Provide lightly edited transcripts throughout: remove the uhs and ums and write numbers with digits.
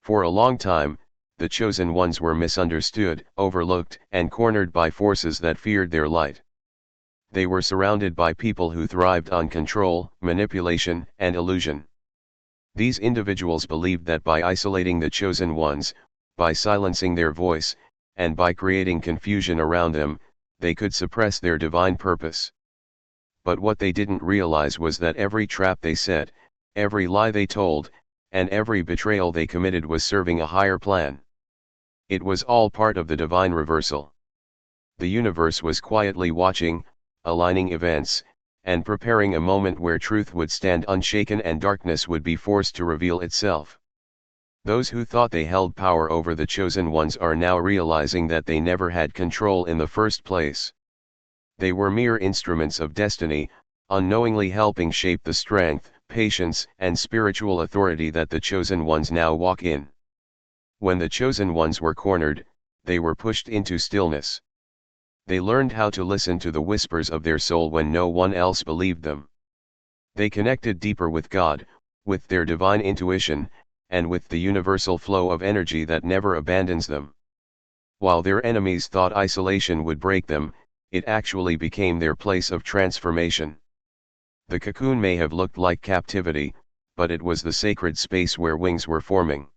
For a long time, the chosen ones were misunderstood, overlooked, and cornered by forces that feared their light. They were surrounded by people who thrived on control, manipulation, and illusion. These individuals believed that by isolating the chosen ones, by silencing their voice, and by creating confusion around them, they could suppress their divine purpose. But what they didn't realize was that every trap they set, every lie they told, and every betrayal they committed was serving a higher plan. It was all part of the divine reversal. The universe was quietly watching, aligning events, and preparing a moment where truth would stand unshaken and darkness would be forced to reveal itself. Those who thought they held power over the chosen ones are now realizing that they never had control in the first place. They were mere instruments of destiny, unknowingly helping shape the strength, patience, and spiritual authority that the chosen ones now walk in. When the chosen ones were cornered, they were pushed into stillness. They learned how to listen to the whispers of their soul when no one else believed them. They connected deeper with God, with their divine intuition, and with the universal flow of energy that never abandons them. While their enemies thought isolation would break them, it actually became their place of transformation. The cocoon may have looked like captivity, but it was the sacred space where wings were forming.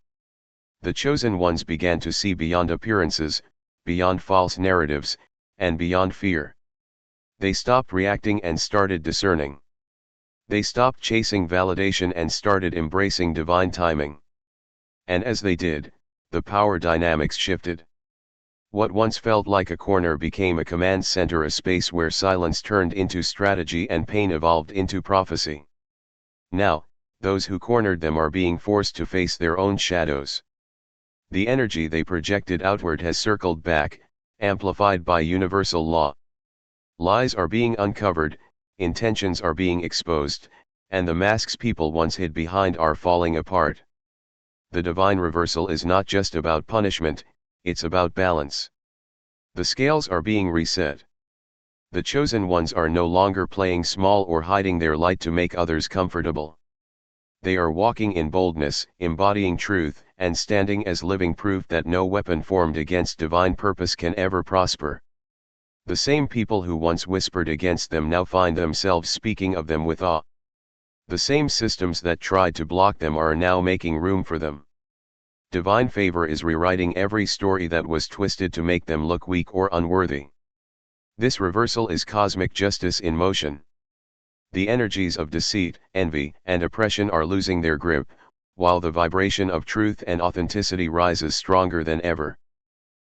The chosen ones began to see beyond appearances, beyond false narratives, and beyond fear. They stopped reacting and started discerning. They stopped chasing validation and started embracing divine timing. And as they did, the power dynamics shifted. What once felt like a corner became a command center, a space where silence turned into strategy and pain evolved into prophecy. Now, those who cornered them are being forced to face their own shadows. The energy they projected outward has circled back, amplified by universal law. Lies are being uncovered, intentions are being exposed, and the masks people once hid behind are falling apart. The divine reversal is not just about punishment, it's about balance. The scales are being reset. The chosen ones are no longer playing small or hiding their light to make others comfortable. They are walking in boldness, embodying truth, and standing as living proof that no weapon formed against divine purpose can ever prosper. The same people who once whispered against them now find themselves speaking of them with awe. The same systems that tried to block them are now making room for them. Divine favor is rewriting every story that was twisted to make them look weak or unworthy. This reversal is cosmic justice in motion. The energies of deceit, envy, and oppression are losing their grip, while the vibration of truth and authenticity rises stronger than ever.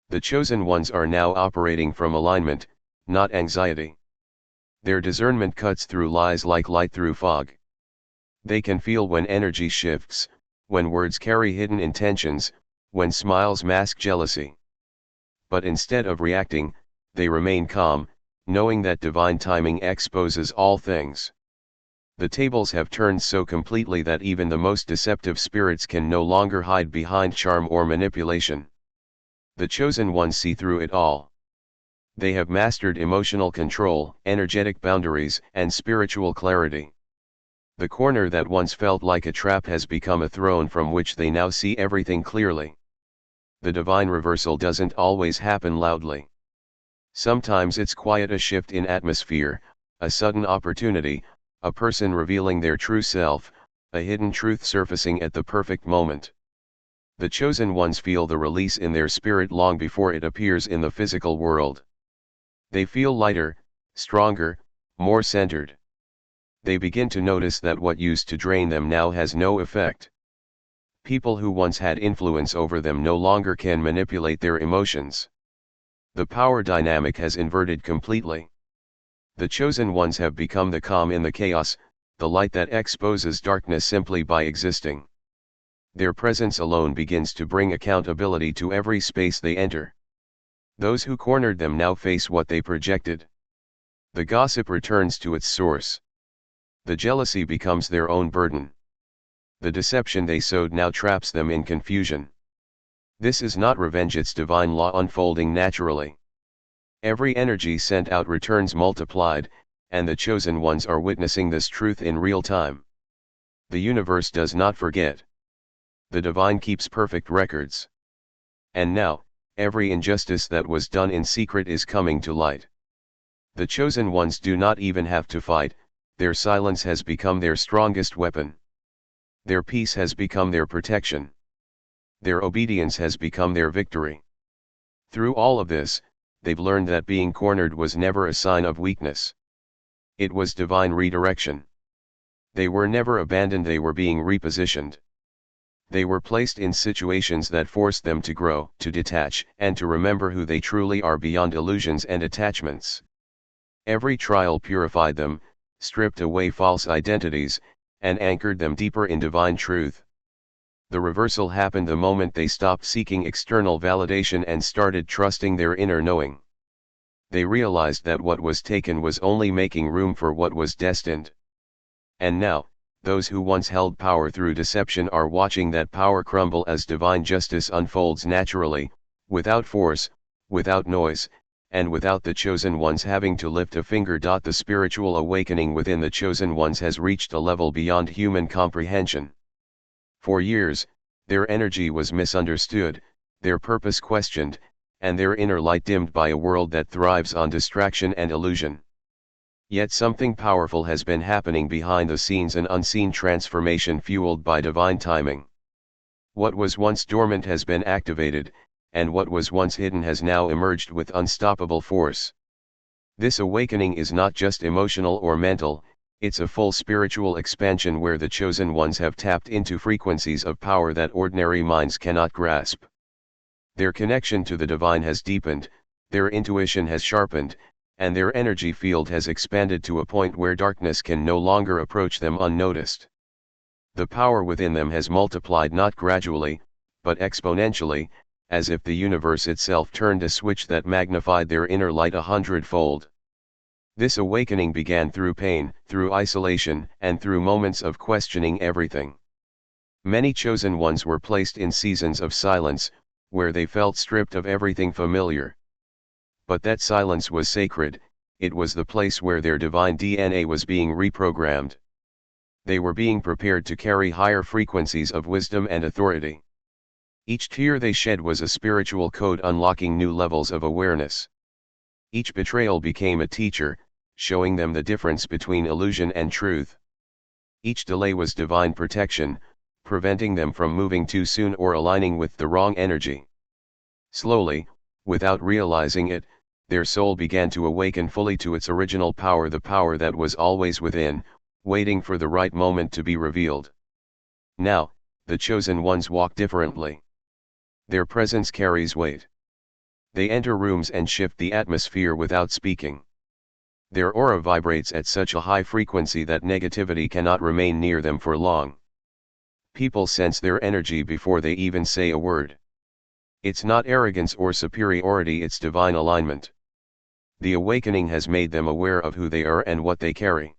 The chosen ones are now operating from alignment, not anxiety. Their discernment cuts through lies like light through fog. They can feel when energy shifts, when words carry hidden intentions, when smiles mask jealousy. But instead of reacting, they remain calm, knowing that divine timing exposes all things. The tables have turned so completely that even the most deceptive spirits can no longer hide behind charm or manipulation. The chosen ones see through it all. They have mastered emotional control, energetic boundaries, and spiritual clarity. The corner that once felt like a trap has become a throne from which they now see everything clearly. The divine reversal doesn't always happen loudly. Sometimes it's quiet, a shift in atmosphere, a sudden opportunity, a person revealing their true self, a hidden truth surfacing at the perfect moment. The chosen ones feel the release in their spirit long before it appears in the physical world. They feel lighter, stronger, more centered. They begin to notice that what used to drain them now has no effect. People who once had influence over them no longer can manipulate their emotions. The power dynamic has inverted completely. The chosen ones have become the calm in the chaos, the light that exposes darkness simply by existing. Their presence alone begins to bring accountability to every space they enter. Those who cornered them now face what they projected. The gossip returns to its source. The jealousy becomes their own burden. The deception they sowed now traps them in confusion. This is not revenge, it's divine law unfolding naturally. Every energy sent out returns multiplied, and the chosen ones are witnessing this truth in real time. The universe does not forget. The divine keeps perfect records. And now, every injustice that was done in secret is coming to light. The chosen ones do not even have to fight, their silence has become their strongest weapon. Their peace has become their protection. Their obedience has become their victory. Through all of this, they've learned that being cornered was never a sign of weakness. It was divine redirection. They were never abandoned, they were being repositioned. They were placed in situations that forced them to grow, to detach, and to remember who they truly are beyond illusions and attachments. Every trial purified them, stripped away false identities, and anchored them deeper in divine truth. The reversal happened the moment they stopped seeking external validation and started trusting their inner knowing. They realized that what was taken was only making room for what was destined. And now, those who once held power through deception are watching that power crumble as divine justice unfolds naturally, without force, without noise, and without the chosen ones having to lift a finger. The spiritual awakening within the chosen ones has reached a level beyond human comprehension. For years, their energy was misunderstood, their purpose questioned, and their inner light dimmed by a world that thrives on distraction and illusion. Yet something powerful has been happening behind the scenes, an unseen transformation fueled by divine timing. What was once dormant has been activated, and what was once hidden has now emerged with unstoppable force. This awakening is not just emotional or mental, it's a full spiritual expansion where the chosen ones have tapped into frequencies of power that ordinary minds cannot grasp. Their connection to the divine has deepened, their intuition has sharpened, and their energy field has expanded to a point where darkness can no longer approach them unnoticed. The power within them has multiplied not gradually, but exponentially, as if the universe itself turned a switch that magnified their inner light 100-fold. This awakening began through pain, through isolation, and through moments of questioning everything. Many chosen ones were placed in seasons of silence, where they felt stripped of everything familiar. But that silence was sacred, it was the place where their divine DNA was being reprogrammed. They were being prepared to carry higher frequencies of wisdom and authority. Each tear they shed was a spiritual code unlocking new levels of awareness. Each betrayal became a teacher, showing them the difference between illusion and truth. Each delay was divine protection, preventing them from moving too soon or aligning with the wrong energy. Slowly, without realizing it, their soul began to awaken fully to its original power, the power that was always within, waiting for the right moment to be revealed. Now, the chosen ones walk differently. Their presence carries weight. They enter rooms and shift the atmosphere without speaking. Their aura vibrates at such a high frequency that negativity cannot remain near them for long. People sense their energy before they even say a word. It's not arrogance or superiority, it's divine alignment. The awakening has made them aware of who they are and what they carry.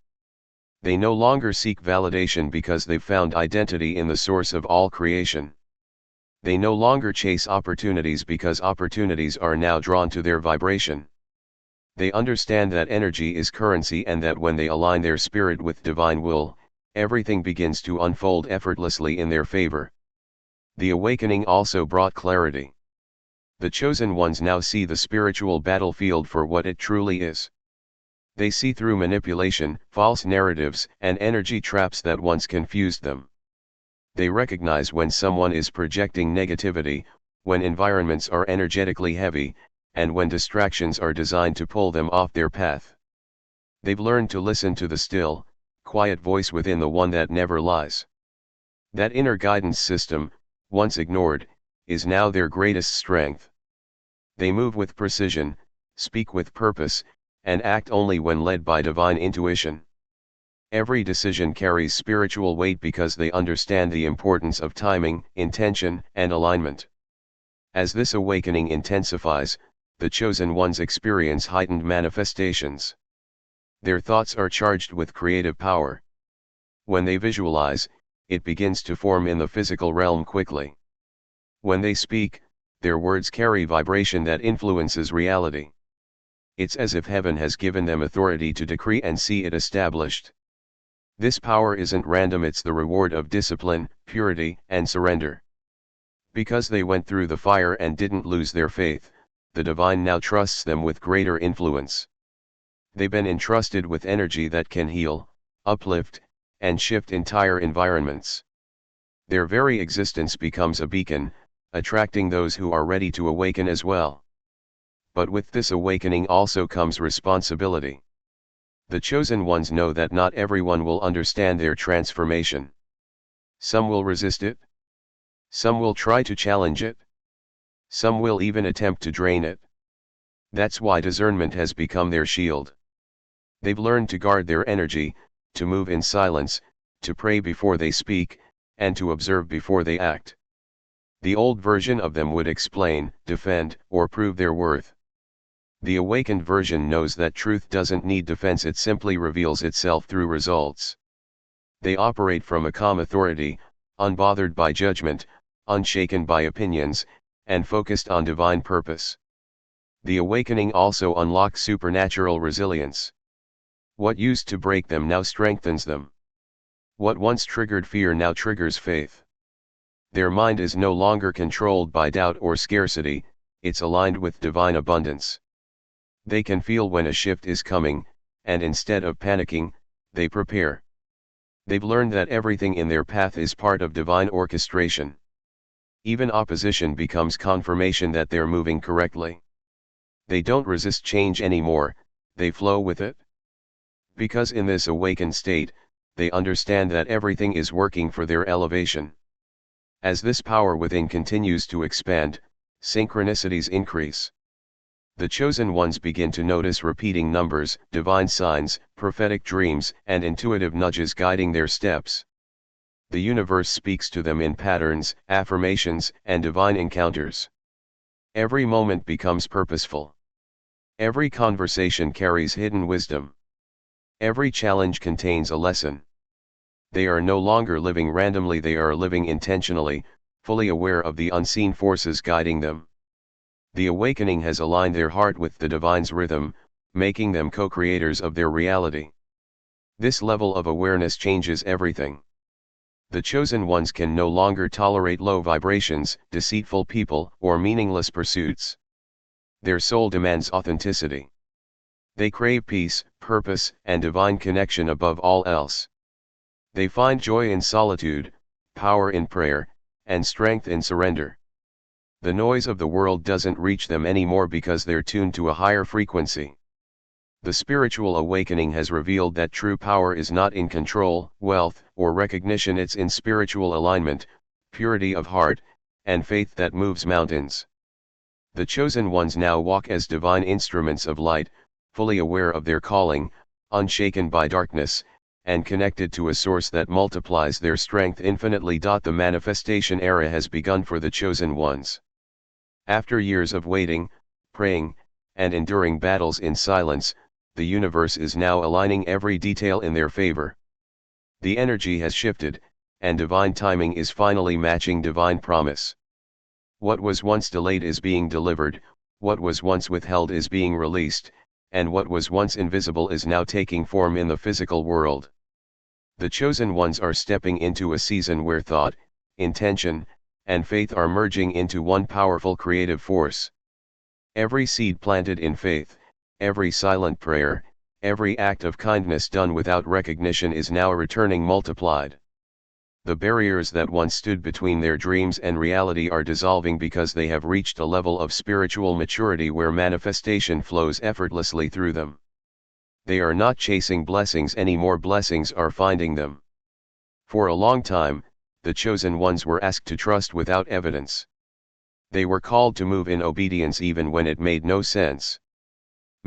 They no longer seek validation because they've found identity in the source of all creation. They no longer chase opportunities because opportunities are now drawn to their vibration. They understand that energy is currency and that when they align their spirit with divine will, everything begins to unfold effortlessly in their favor. The awakening also brought clarity. The chosen ones now see the spiritual battlefield for what it truly is. They see through manipulation, false narratives, and energy traps that once confused them. They recognize when someone is projecting negativity, when environments are energetically heavy, and when distractions are designed to pull them off their path. They've learned to listen to the still, quiet voice within, the one that never lies. That inner guidance system, once ignored, is now their greatest strength. They move with precision, speak with purpose, and act only when led by divine intuition. Every decision carries spiritual weight because they understand the importance of timing, intention, and alignment. As this awakening intensifies, the chosen ones experience heightened manifestations. Their thoughts are charged with creative power. When they visualize, it begins to form in the physical realm quickly. When they speak, their words carry vibration that influences reality. It's as if heaven has given them authority to decree and see it established. This power isn't random, it's the reward of discipline, purity, and surrender. Because they went through the fire and didn't lose their faith, the divine now trusts them with greater influence. They've been entrusted with energy that can heal, uplift, and shift entire environments. Their very existence becomes a beacon, attracting those who are ready to awaken as well. But with this awakening also comes responsibility. The chosen ones know that not everyone will understand their transformation. Some will resist it. Some will try to challenge it. Some will even attempt to drain it. That's why discernment has become their shield. They've learned to guard their energy, to move in silence, to pray before they speak, and to observe before they act. The old version of them would explain, defend, or prove their worth. The awakened version knows that truth doesn't need defense, it simply reveals itself through results. They operate from a calm authority, unbothered by judgment, unshaken by opinions, and focused on divine purpose. The awakening also unlocks supernatural resilience. What used to break them now strengthens them. What once triggered fear now triggers faith. Their mind is no longer controlled by doubt or scarcity, it's aligned with divine abundance. They can feel when a shift is coming, and instead of panicking, they prepare. They've learned that everything in their path is part of divine orchestration. Even opposition becomes confirmation that they're moving correctly. They don't resist change anymore, they flow with it. Because in this awakened state, they understand that everything is working for their elevation. As this power within continues to expand, synchronicities increase. The chosen ones begin to notice repeating numbers, divine signs, prophetic dreams, and intuitive nudges guiding their steps. The universe speaks to them in patterns, affirmations, and divine encounters. Every moment becomes purposeful. Every conversation carries hidden wisdom. Every challenge contains a lesson. They are no longer living randomly, they are living intentionally, fully aware of the unseen forces guiding them. The awakening has aligned their heart with the divine's rhythm, making them co-creators of their reality. This level of awareness changes everything. The chosen ones can no longer tolerate low vibrations, deceitful people, or meaningless pursuits. Their soul demands authenticity. They crave peace, purpose, and divine connection above all else. They find joy in solitude, power in prayer, and strength in surrender. The noise of the world doesn't reach them anymore because they're tuned to a higher frequency. The spiritual awakening has revealed that true power is not in control, wealth, or recognition, it's in spiritual alignment, purity of heart, and faith that moves mountains. The chosen ones now walk as divine instruments of light, fully aware of their calling, unshaken by darkness, and connected to a source that multiplies their strength infinitely. The manifestation era has begun for the chosen ones. After years of waiting, praying, and enduring battles in silence, the universe is now aligning every detail in their favor. The energy has shifted, and divine timing is finally matching divine promise. What was once delayed is being delivered, what was once withheld is being released, and what was once invisible is now taking form in the physical world. The chosen ones are stepping into a season where thought, intention, and faith are merging into one powerful creative force. Every seed planted in faith, every silent prayer, every act of kindness done without recognition is now returning multiplied. The barriers that once stood between their dreams and reality are dissolving because they have reached a level of spiritual maturity where manifestation flows effortlessly through them. They are not chasing blessings anymore, blessings are finding them. For a long time, the chosen ones were asked to trust without evidence. They were called to move in obedience even when it made no sense.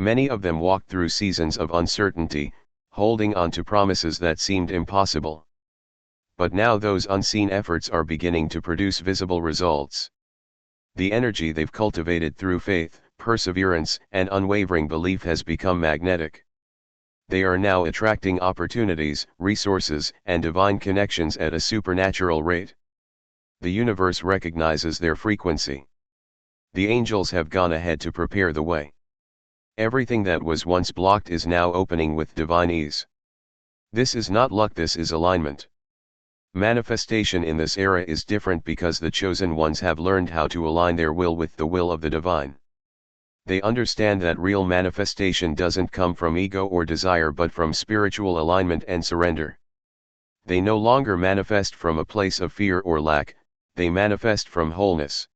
Many of them walked through seasons of uncertainty, holding on to promises that seemed impossible. But now those unseen efforts are beginning to produce visible results. The energy they've cultivated through faith, perseverance, and unwavering belief has become magnetic. They are now attracting opportunities, resources, and divine connections at a supernatural rate. The universe recognizes their frequency. The angels have gone ahead to prepare the way. Everything that was once blocked is now opening with divine ease. This is not luck, this is alignment. Manifestation in this era is different because the chosen ones have learned how to align their will with the will of the divine. They understand that real manifestation doesn't come from ego or desire but from spiritual alignment and surrender. They no longer manifest from a place of fear or lack, they manifest from wholeness.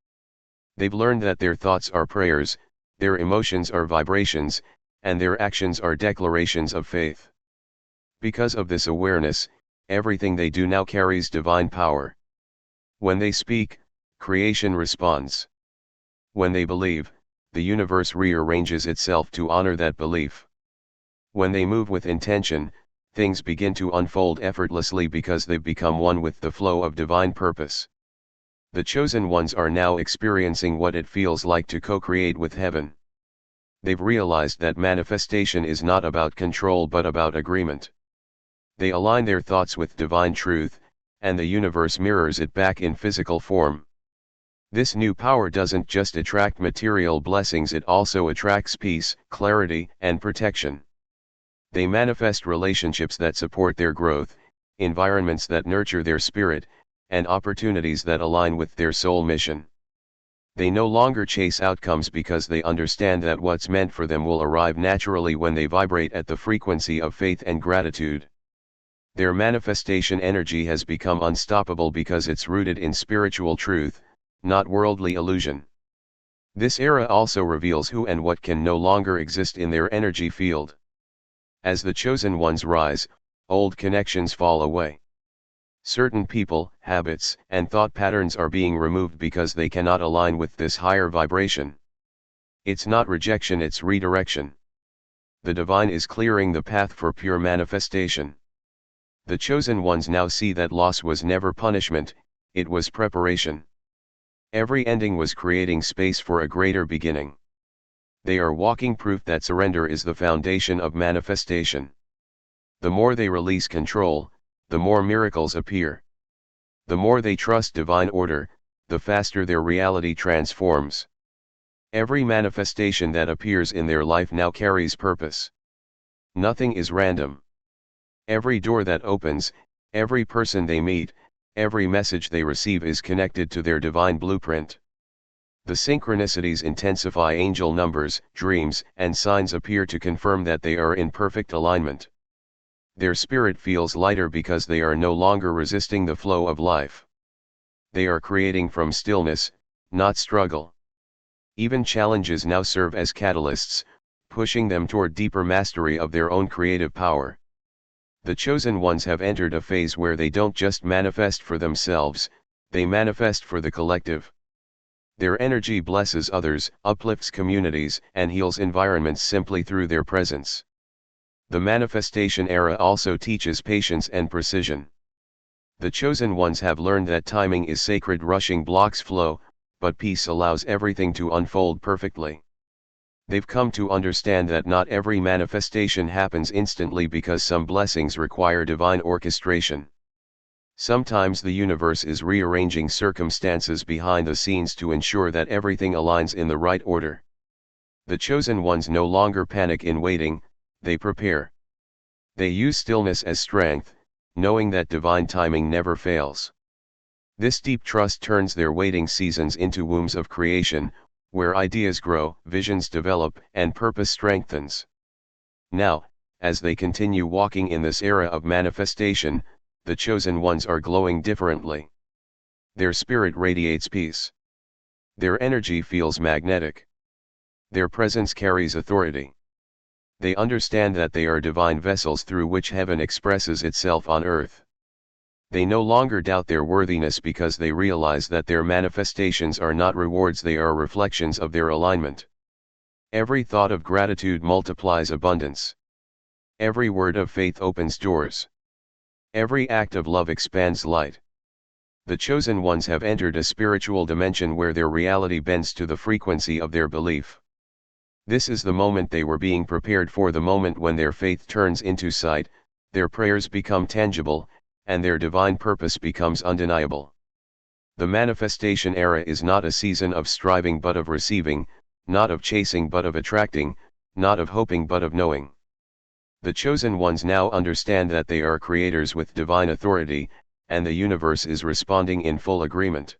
They've learned that their thoughts are prayers, their emotions are vibrations, and their actions are declarations of faith. Because of this awareness, everything they do now carries divine power. When they speak, creation responds. When they believe, the universe rearranges itself to honor that belief. When they move with intention, things begin to unfold effortlessly because they've become one with the flow of divine purpose. The chosen ones are now experiencing what it feels like to co-create with heaven. They've realized that manifestation is not about control but about agreement. They align their thoughts with divine truth, and the universe mirrors it back in physical form. This new power doesn't just attract material blessings, it also attracts peace, clarity, and protection. They manifest relationships that support their growth, environments that nurture their spirit, and opportunities that align with their soul mission. They no longer chase outcomes because they understand that what's meant for them will arrive naturally when they vibrate at the frequency of faith and gratitude. Their manifestation energy has become unstoppable because it's rooted in spiritual truth, not worldly illusion. This era also reveals who and what can no longer exist in their energy field. As the chosen ones rise, old connections fall away. Certain people, habits, and thought patterns are being removed because they cannot align with this higher vibration. It's not rejection, it's redirection. The divine is clearing the path for pure manifestation. The chosen ones now see that loss was never punishment, it was preparation. Every ending was creating space for a greater beginning. They are walking proof that surrender is the foundation of manifestation. The more they release control, the more miracles appear. The more they trust divine order, the faster their reality transforms. Every manifestation that appears in their life now carries purpose. Nothing is random. Every door that opens, every person they meet, every message they receive is connected to their divine blueprint. The synchronicities intensify, angel numbers, dreams, and signs appear to confirm that they are in perfect alignment. Their spirit feels lighter because they are no longer resisting the flow of life. They are creating from stillness, not struggle. Even challenges now serve as catalysts, pushing them toward deeper mastery of their own creative power. The chosen ones have entered a phase where they don't just manifest for themselves, they manifest for the collective. Their energy blesses others, uplifts communities, and heals environments simply through their presence. The manifestation era also teaches patience and precision. The chosen ones have learned that timing is sacred, rushing blocks flow, but peace allows everything to unfold perfectly. They've come to understand that not every manifestation happens instantly because some blessings require divine orchestration. Sometimes the universe is rearranging circumstances behind the scenes to ensure that everything aligns in the right order. The chosen ones no longer panic in waiting, they prepare. They use stillness as strength, knowing that divine timing never fails. This deep trust turns their waiting seasons into wombs of creation, where ideas grow, visions develop, and purpose strengthens. Now, as they continue walking in this era of manifestation, the chosen ones are glowing differently. Their spirit radiates peace. Their energy feels magnetic. Their presence carries authority. They understand that they are divine vessels through which heaven expresses itself on earth. They no longer doubt their worthiness because they realize that their manifestations are not rewards, they are reflections of their alignment. Every thought of gratitude multiplies abundance. Every word of faith opens doors. Every act of love expands light. The chosen ones have entered a spiritual dimension where their reality bends to the frequency of their belief. This is the moment they were being prepared for, the moment when their faith turns into sight, their prayers become tangible, and their divine purpose becomes undeniable. The manifestation era is not a season of striving but of receiving, not of chasing but of attracting, not of hoping but of knowing. The chosen ones now understand that they are creators with divine authority, and the universe is responding in full agreement.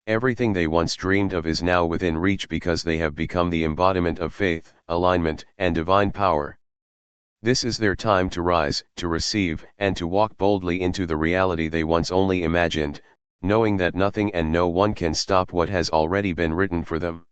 Everything they once dreamed of is now within reach because they have become the embodiment of faith, alignment, and divine power. This is their time to rise, to receive, and to walk boldly into the reality they once only imagined, knowing that nothing and no one can stop what has already been written for them.